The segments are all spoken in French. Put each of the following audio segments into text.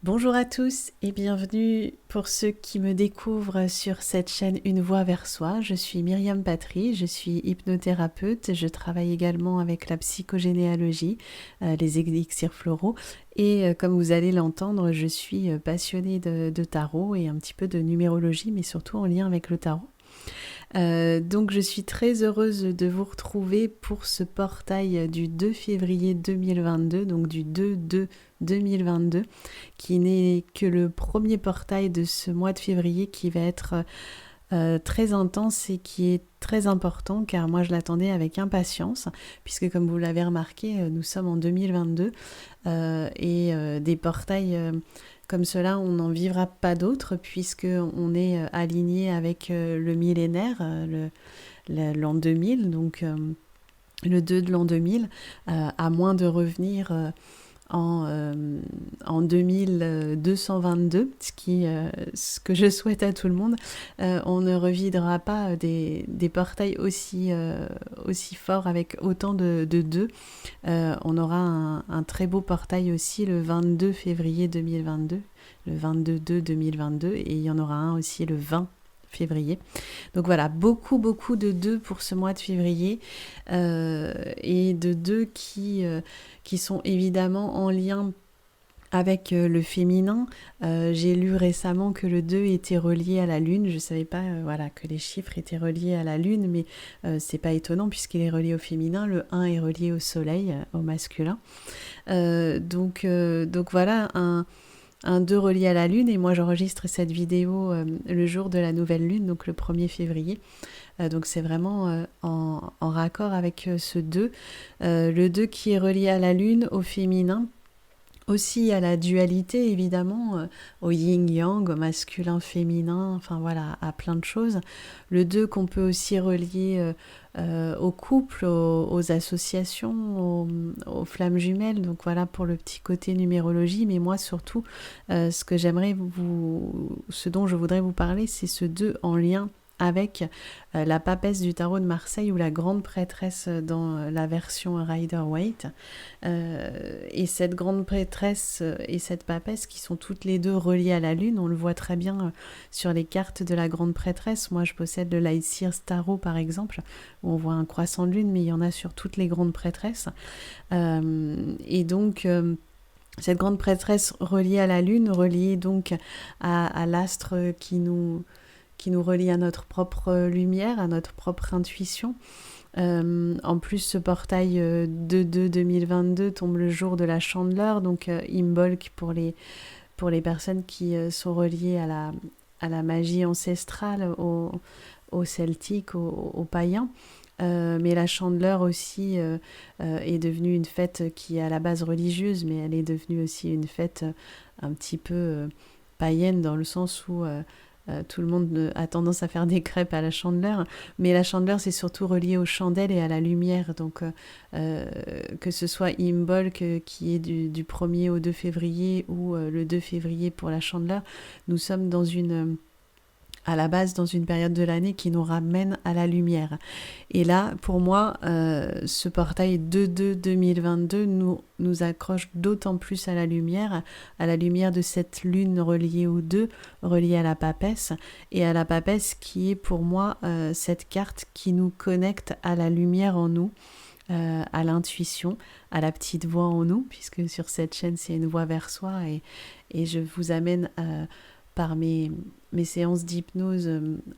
Bonjour à tous et bienvenue pour ceux qui me découvrent sur cette chaîne Une Voie vers Soi. Je suis Myriam Patry, je suis hypnothérapeute, je travaille également avec la psychogénéalogie, les élixirs floraux et comme vous allez l'entendre, je suis passionnée de tarot et un petit peu de numérologie, mais surtout en lien avec le tarot. Donc je suis très heureuse de vous retrouver pour ce portail du 2 février 2022, donc du 2-2-2022, qui n'est que le premier portail de ce mois de février qui va être très intense et qui est très important car moi je l'attendais avec impatience puisque comme vous l'avez remarqué, nous sommes en 2022 et des portails comme cela, on n'en vivra pas d'autres puisque on est aligné avec le millénaire, l'an 2000, donc le 2 de l'an 2000, à moins de revenir en 2222, ce que je souhaite à tout le monde. On ne revidera pas des portails aussi forts avec autant de deux. On aura un très beau portail aussi le 22 février 2022, le 22-2-2022, et il y en aura un aussi le 20 février. Donc voilà, beaucoup de deux pour ce mois de février et de deux qui sont évidemment en lien avec le féminin. J'ai lu récemment que le 2 était relié à la lune. Je ne savais pas voilà, que les chiffres étaient reliés à la lune, mais c'est pas étonnant puisqu'il est relié au féminin. Le 1 est relié au soleil, au masculin. Donc voilà, un 2 relié à la lune, et moi j'enregistre cette vidéo le jour de la nouvelle lune, donc le 1er février. Donc c'est vraiment en raccord avec ce 2. Le 2 qui est relié à la lune, au féminin, aussi à la dualité évidemment, au yin-yang, au masculin-féminin, enfin voilà, à plein de choses. Le 2 qu'on peut aussi relier au couple, aux associations, aux flammes jumelles. Donc voilà pour le petit côté numérologie. Mais moi surtout, ce dont je voudrais vous parler, c'est ce 2 en lien avec la papesse du tarot de Marseille ou la grande prêtresse dans la version Rider-Waite. Et cette grande prêtresse et cette papesse qui sont toutes les deux reliées à la lune, on le voit très bien sur les cartes de la grande prêtresse. Moi je possède le Light Seers Tarot par exemple, où on voit un croissant de lune, mais il y en a sur toutes les grandes prêtresses. Et donc cette grande prêtresse reliée à la lune, reliée donc à l'astre qui nous relie à notre propre lumière, à notre propre intuition. En plus, ce portail 2-2-2022 tombe le jour de la Chandeleur, donc Imbolc pour les personnes qui sont reliées à la magie ancestrale, au celtique, au païen. Mais la Chandeleur aussi est devenue une fête qui est à la base religieuse, mais elle est devenue aussi une fête un petit peu païenne dans le sens où tout le monde a tendance à faire des crêpes à la Chandeleur, mais la Chandeleur c'est surtout relié aux chandelles et à la lumière, donc que ce soit Imbolc qui est du 1er au 2 février ou le 2 février pour la Chandeleur, nous sommes à la base dans une période de l'année qui nous ramène à la lumière. Et là, pour moi, ce portail 2-2-2022 nous accroche d'autant plus à la lumière de cette lune reliée aux deux, reliée à la papesse, et à la papesse qui est pour moi cette carte qui nous connecte à la lumière en nous, à l'intuition, à la petite voix en nous, puisque sur cette chaîne c'est une voie vers soi, et je vous amène par mes séances d'hypnose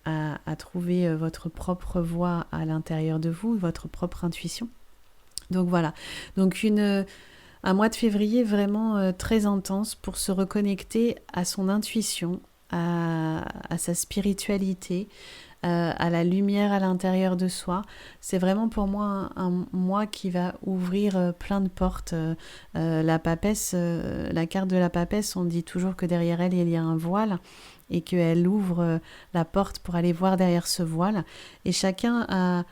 à trouver votre propre voix à l'intérieur de vous, votre propre intuition. Donc voilà, donc un mois de février vraiment très intense pour se reconnecter à son intuition, à sa spiritualité, à la lumière à l'intérieur de soi. C'est vraiment pour moi un mois qui va ouvrir plein de portes. La papesse, la carte de la papesse, on dit toujours que derrière elle, il y a un voile et qu'elle ouvre la porte pour aller voir derrière ce voile. Et chacun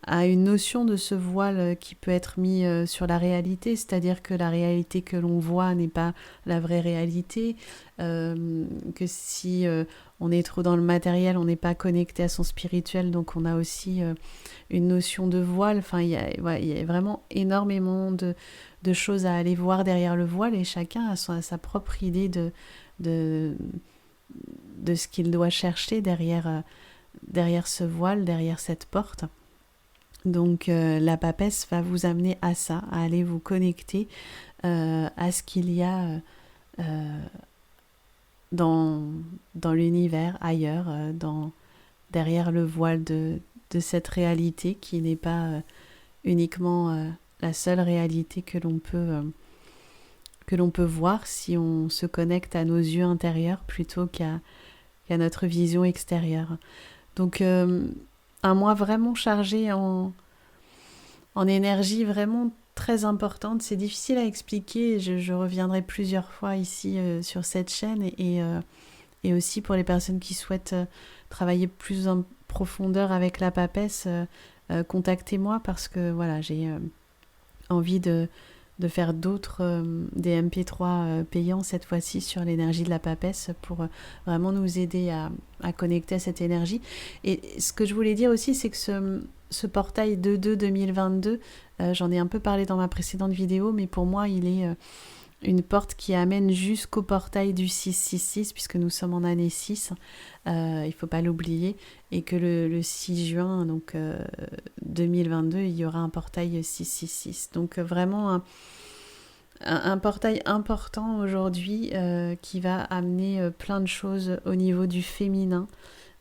à une notion de ce voile qui peut être mis sur la réalité, c'est-à-dire que la réalité que l'on voit n'est pas la vraie réalité, que si on est trop dans le matériel, on n'est pas connecté à son spirituel, donc on a aussi une notion de voile. Enfin, il y a vraiment énormément de choses à aller voir derrière le voile, et chacun a sa propre idée de, de ce qu'il doit chercher derrière ce voile, derrière cette porte. Donc la papesse va vous amener à ça, à aller vous connecter à ce qu'il y a dans l'univers, ailleurs, derrière le voile de cette réalité qui n'est pas uniquement la seule réalité que l'on peut voir si on se connecte à nos yeux intérieurs plutôt qu'à notre vision extérieure. Donc un mois vraiment chargé en énergie vraiment très importante. C'est difficile à expliquer. Je reviendrai plusieurs fois ici sur cette chaîne et aussi pour les personnes qui souhaitent travailler plus en profondeur avec la papesse, contactez-moi parce que voilà, j'ai envie de faire d'autres des MP3 payants cette fois-ci sur l'énergie de la papesse pour vraiment nous aider à connecter à cette énergie. Et ce que je voulais dire aussi, c'est que ce portail 2.2 2022, j'en ai un peu parlé dans ma précédente vidéo, mais pour moi il est une porte qui amène jusqu'au portail du 666 puisque nous sommes en année 6, il ne faut pas l'oublier, et que le 6 juin donc 2022 il y aura un portail 666, donc vraiment un portail important aujourd'hui qui va amener plein de choses au niveau du féminin,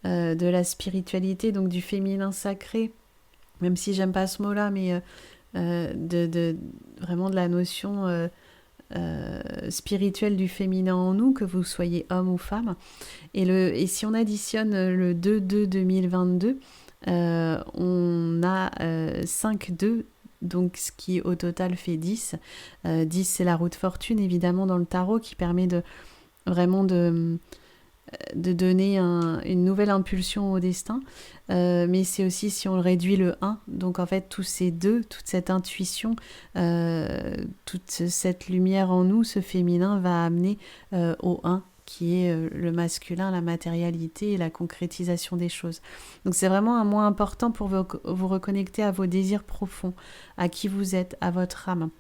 de la spiritualité, donc du féminin sacré, même si j'aime pas ce mot-là, mais vraiment de la notion spirituelle du féminin en nous, que vous soyez homme ou femme. Et si on additionne le 2-2 2022, on a 5-2, donc ce qui au total fait 10. 10 c'est la roue de fortune évidemment dans le tarot qui permet vraiment de donner une nouvelle impulsion au destin, mais c'est aussi si on le réduit le 1, donc en fait tous ces deux, toute cette intuition, toute cette lumière en nous, ce féminin va amener au 1 qui est le masculin, la matérialité et la concrétisation des choses. Donc c'est vraiment un mois important pour vous reconnecter à vos désirs profonds, à qui vous êtes, à votre âme.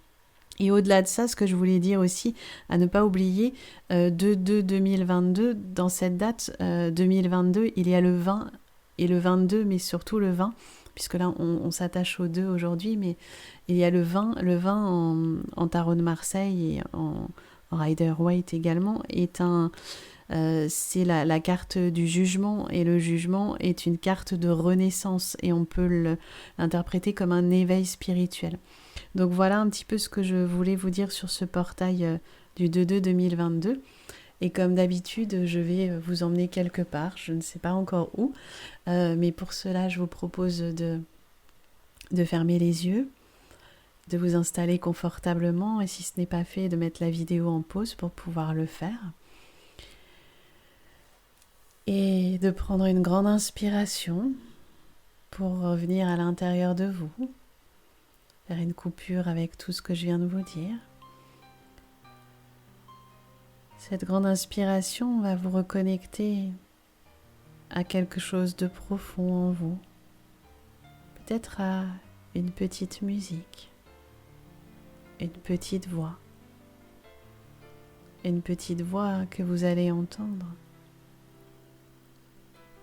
Et au-delà de ça, ce que je voulais dire aussi, à ne pas oublier, 2-2-2022, dans cette date 2022, il y a le 20 et le 22, mais surtout le 20, puisque là on s'attache au 2 aujourd'hui, mais il y a le 20 en tarot de Marseille et en Rider-Waite également, c'est la carte du jugement, et le jugement est une carte de renaissance, et on peut l'interpréter comme un éveil spirituel. Donc voilà un petit peu ce que je voulais vous dire sur ce portail du 2-2 2022. Et comme d'habitude, je vais vous emmener quelque part, je ne sais pas encore où, mais pour cela, je vous propose de fermer les yeux, de vous installer confortablement, et si ce n'est pas fait, de mettre la vidéo en pause pour pouvoir le faire. Et de prendre une grande inspiration pour revenir à l'intérieur de vous, faire une coupure avec tout ce que je viens de vous dire. Cette grande inspiration va vous reconnecter à quelque chose de profond en vous, peut-être à une petite musique, une petite voix que vous allez entendre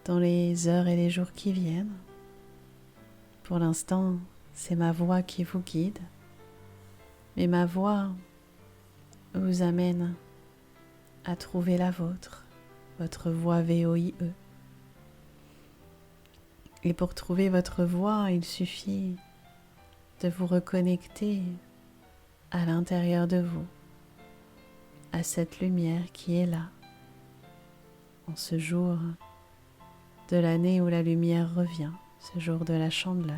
dans les heures et les jours qui viennent. Pour l'instant, c'est ma voix qui vous guide, mais ma voix vous amène à trouver la vôtre, votre voix VOIE. Et pour trouver votre voix, il suffit de vous reconnecter à l'intérieur de vous, à cette lumière qui est là, en ce jour de l'année où la lumière revient, ce jour de la Chandeleur.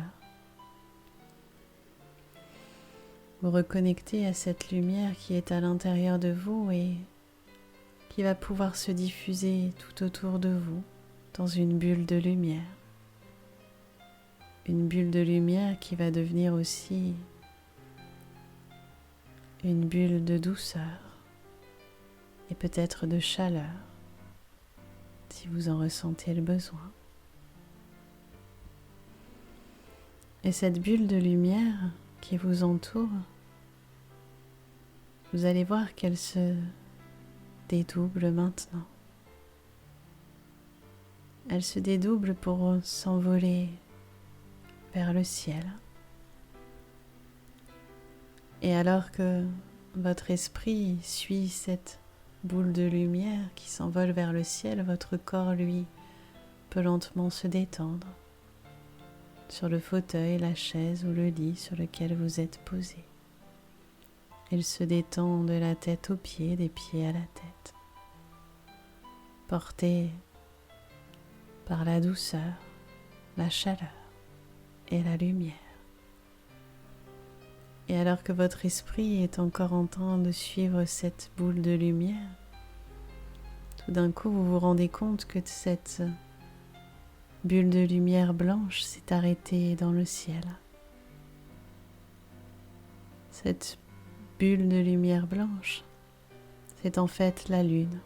Vous reconnectez à cette lumière qui est à l'intérieur de vous et qui va pouvoir se diffuser tout autour de vous dans une bulle de lumière. une bulle de lumière qui va devenir aussi une bulle de douceur et peut-être de chaleur si vous en ressentez le besoin. Et cette bulle de lumière qui vous entoure, vous allez voir qu'elle se dédouble maintenant. Elle se dédouble pour s'envoler vers le ciel. Et alors que votre esprit suit cette boule de lumière qui s'envole vers le ciel, votre corps, lui, peut lentement se détendre sur le fauteuil, la chaise ou le lit sur lequel vous êtes posé. Il se détend de la tête aux pieds, des pieds à la tête, porté par la douceur, la chaleur et la lumière. Et alors que votre esprit est encore en train de suivre cette boule de lumière, tout d'un coup vous vous rendez compte que cette bulle de lumière blanche s'est arrêtée dans le ciel. Cette bulle de lumière blanche, c'est en fait la lune.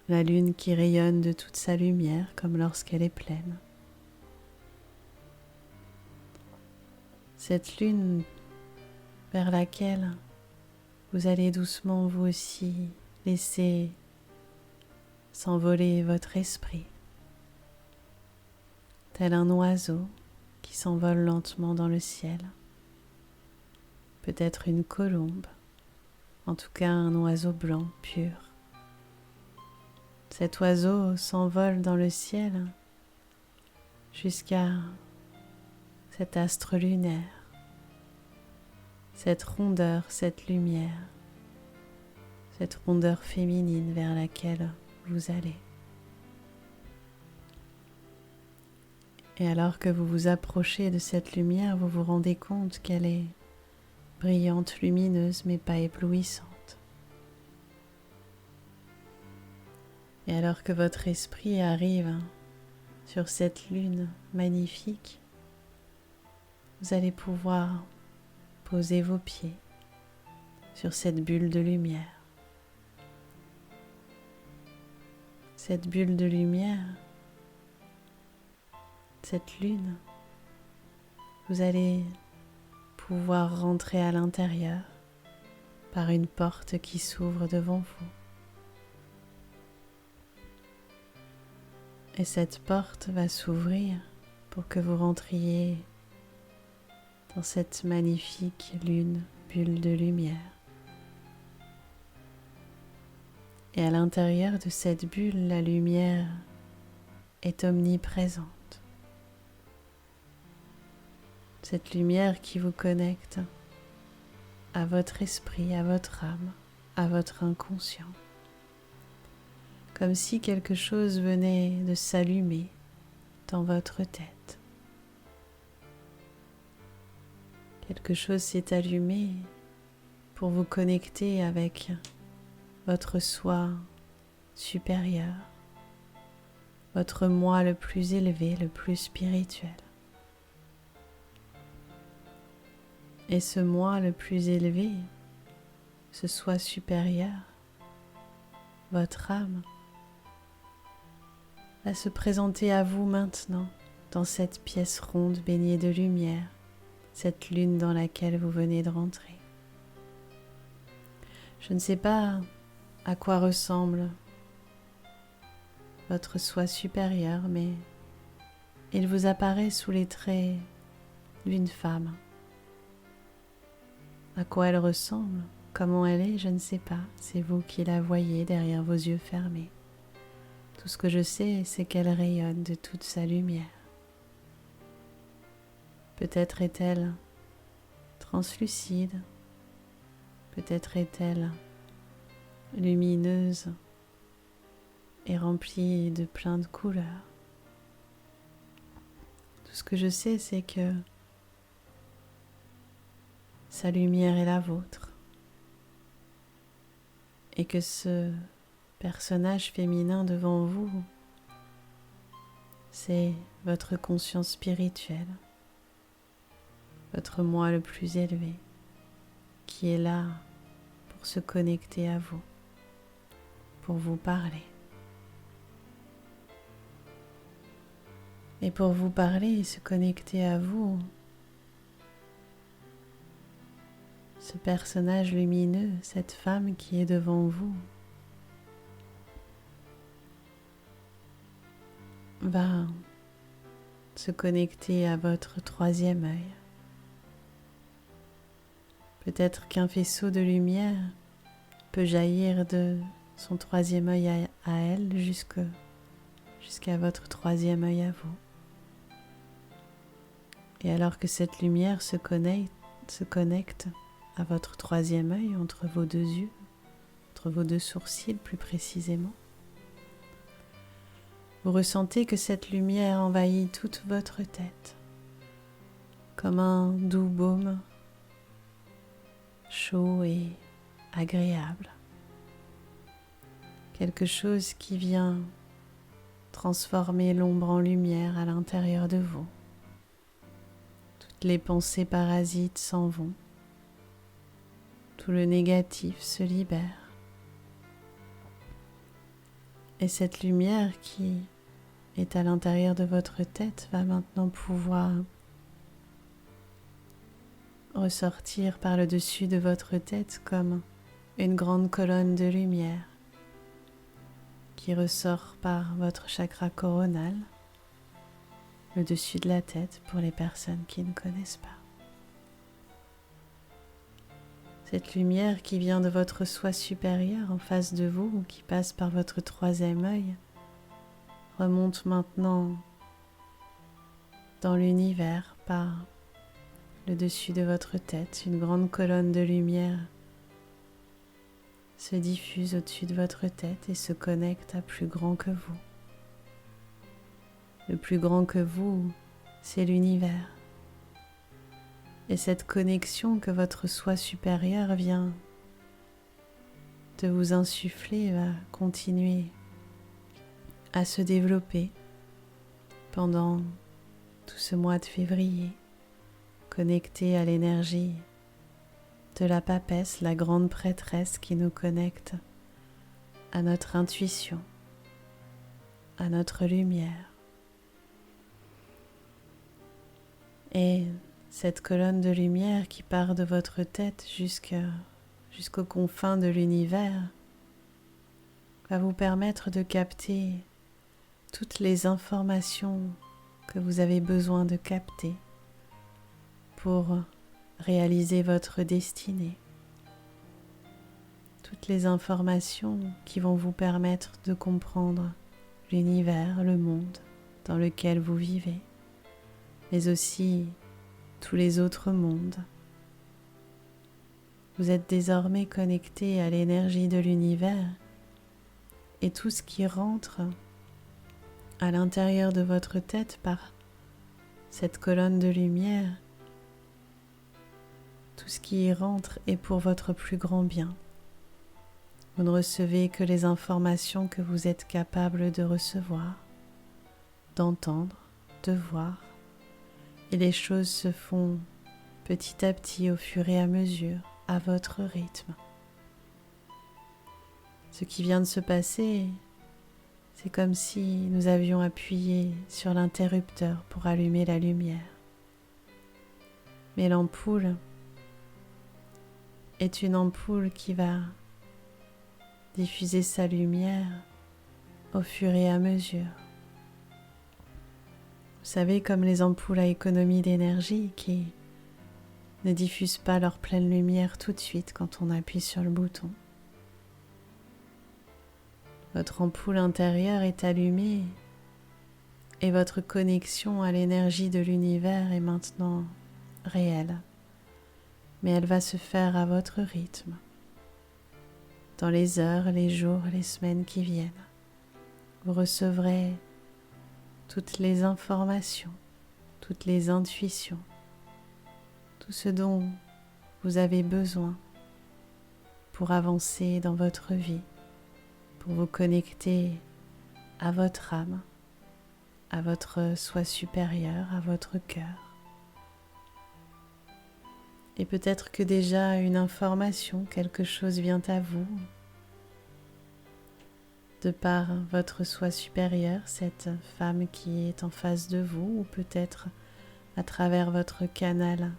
La lune qui rayonne de toute sa lumière comme lorsqu'elle est pleine. Cette lune vers laquelle vous allez doucement vous aussi laisser s'envoler votre esprit, tel un oiseau qui s'envole lentement dans le ciel, peut-être une colombe, en tout cas un oiseau blanc pur. Cet oiseau s'envole dans le ciel jusqu'à cet astre lunaire, cette rondeur, cette lumière, cette rondeur féminine vers laquelle vous allez. Et alors que vous vous approchez de cette lumière, vous vous rendez compte qu'elle est brillante, lumineuse, mais pas éblouissante. Et alors que votre esprit arrive sur cette lune magnifique, vous allez pouvoir poser vos pieds sur cette bulle de lumière. Cette bulle de lumière, cette lune, vous allez pouvoir rentrer à l'intérieur par une porte qui s'ouvre devant vous. Et cette porte va s'ouvrir pour que vous rentriez dans cette magnifique lune, bulle de lumière. Et à l'intérieur de cette bulle, la lumière est omniprésente. Cette lumière qui vous connecte à votre esprit, à votre âme, à votre inconscient. Comme si quelque chose venait de s'allumer dans votre tête. Quelque chose s'est allumé pour vous connecter avec votre soi supérieur, votre moi le plus élevé, le plus spirituel. Et ce moi le plus élevé, ce soi supérieur, votre âme, va se présenter à vous maintenant dans cette pièce ronde baignée de lumière, cette lune dans laquelle vous venez de rentrer. Je ne sais pas à quoi ressemble votre soi supérieur, mais il vous apparaît sous les traits d'une femme. À quoi elle ressemble, comment elle est, je ne sais pas. C'est vous qui la voyez derrière vos yeux fermés. Tout ce que je sais, c'est qu'elle rayonne de toute sa lumière. Peut-être est-elle translucide, peut-être est-elle lumineuse et remplie de plein de couleurs. Tout ce que je sais, c'est que sa lumière est la vôtre et que ce personnage féminin devant vous, c'est votre conscience spirituelle, votre moi le plus élevé, qui est là pour se connecter à vous, pour vous parler. Et pour vous parler et se connecter à vous, ce personnage lumineux, cette femme qui est devant vous, va se connecter à votre troisième œil. Peut-être qu'un faisceau de lumière peut jaillir de son troisième œil à elle jusqu'à votre troisième œil à vous. Et alors que cette lumière se connecte à votre troisième œil, entre vos deux yeux, entre vos deux sourcils plus précisément, vous ressentez que cette lumière envahit toute votre tête, comme un doux baume chaud et agréable. Quelque chose qui vient transformer l'ombre en lumière à l'intérieur de vous. Toutes les pensées parasites s'en vont. Tout le négatif se libère. Et cette lumière qui est à l'intérieur de votre tête va maintenant pouvoir ressortir par le dessus de votre tête comme une grande colonne de lumière qui ressort par votre chakra coronal, le dessus de la tête pour les personnes qui ne connaissent pas. Cette lumière qui vient de votre soi supérieur en face de vous ou qui passe par votre troisième œil remonte maintenant dans l'univers par le dessus de votre tête. Une grande colonne de lumière se diffuse au-dessus de votre tête et se connecte à plus grand que vous. Le plus grand que vous, c'est l'univers. Et cette connexion que votre soi supérieur vient de vous insuffler va continuer à se développer pendant tout ce mois de février, connecté à l'énergie de la papesse, la grande prêtresse qui nous connecte à notre intuition, à notre lumière. Et cette colonne de lumière qui part de votre tête jusqu'aux confins de l'univers va vous permettre de capter toutes les informations que vous avez besoin de capter pour réaliser votre destinée. Toutes les informations qui vont vous permettre de comprendre l'univers, le monde dans lequel vous vivez, mais aussi tous les autres mondes. Vous êtes désormais connecté à l'énergie de l'univers et tout ce qui rentre à l'intérieur de votre tête par cette colonne de lumière, tout ce qui y rentre est pour votre plus grand bien. Vous ne recevez que les informations que vous êtes capable de recevoir, d'entendre, de voir, et les choses se font petit à petit au fur et à mesure, à votre rythme. Ce qui vient de se passer, c'est comme si nous avions appuyé sur l'interrupteur pour allumer la lumière. Mais l'ampoule est une ampoule qui va diffuser sa lumière au fur et à mesure. Vous savez, comme les ampoules à économie d'énergie qui ne diffusent pas leur pleine lumière tout de suite quand on appuie sur le bouton. Votre ampoule intérieure est allumée et votre connexion à l'énergie de l'univers est maintenant réelle. Mais elle va se faire à votre rythme, dans les heures, les jours, les semaines qui viennent. Vous recevrez toutes les informations, toutes les intuitions, tout ce dont vous avez besoin pour avancer dans votre vie, pour vous connecter à votre âme, à votre soi supérieur, à votre cœur. Et peut-être que déjà une information, quelque chose vient à vous, de par votre soi supérieur, cette femme qui est en face de vous, ou peut-être à travers votre canal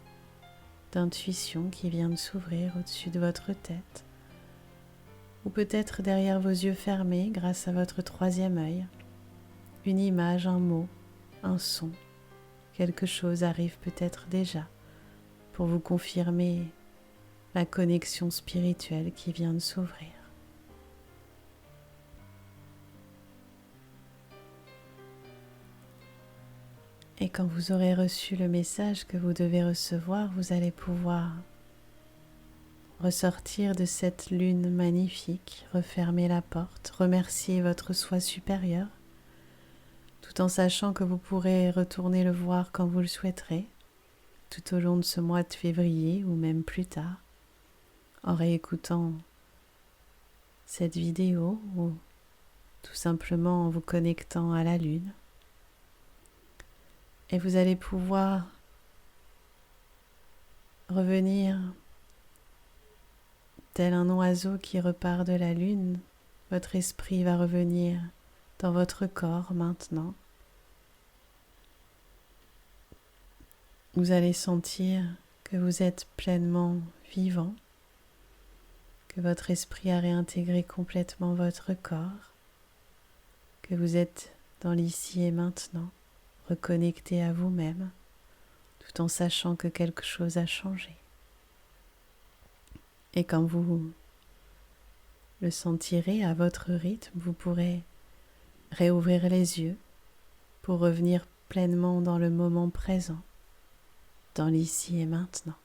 d'intuition qui vient de s'ouvrir au-dessus de votre tête, ou peut-être derrière vos yeux fermés grâce à votre troisième œil, une image, un mot, un son, quelque chose arrive peut-être déjà pour vous confirmer la connexion spirituelle qui vient de s'ouvrir. Et quand vous aurez reçu le message que vous devez recevoir, vous allez pouvoir ressortir de cette lune magnifique, refermer la porte, remercier votre soi supérieur, tout en sachant que vous pourrez retourner le voir quand vous le souhaiterez, tout au long de ce mois de février ou même plus tard, en réécoutant cette vidéo ou tout simplement en vous connectant à la lune. Et vous allez pouvoir revenir tel un oiseau qui repart de la lune. Votre esprit va revenir dans votre corps maintenant. Vous allez sentir que vous êtes pleinement vivant, que votre esprit a réintégré complètement votre corps, que vous êtes dans l'ici et maintenant, reconnecté à vous-même, tout en sachant que quelque chose a changé. Et quand vous le sentirez à votre rythme, vous pourrez réouvrir les yeux pour revenir pleinement dans le moment présent, dans l'ici et maintenant.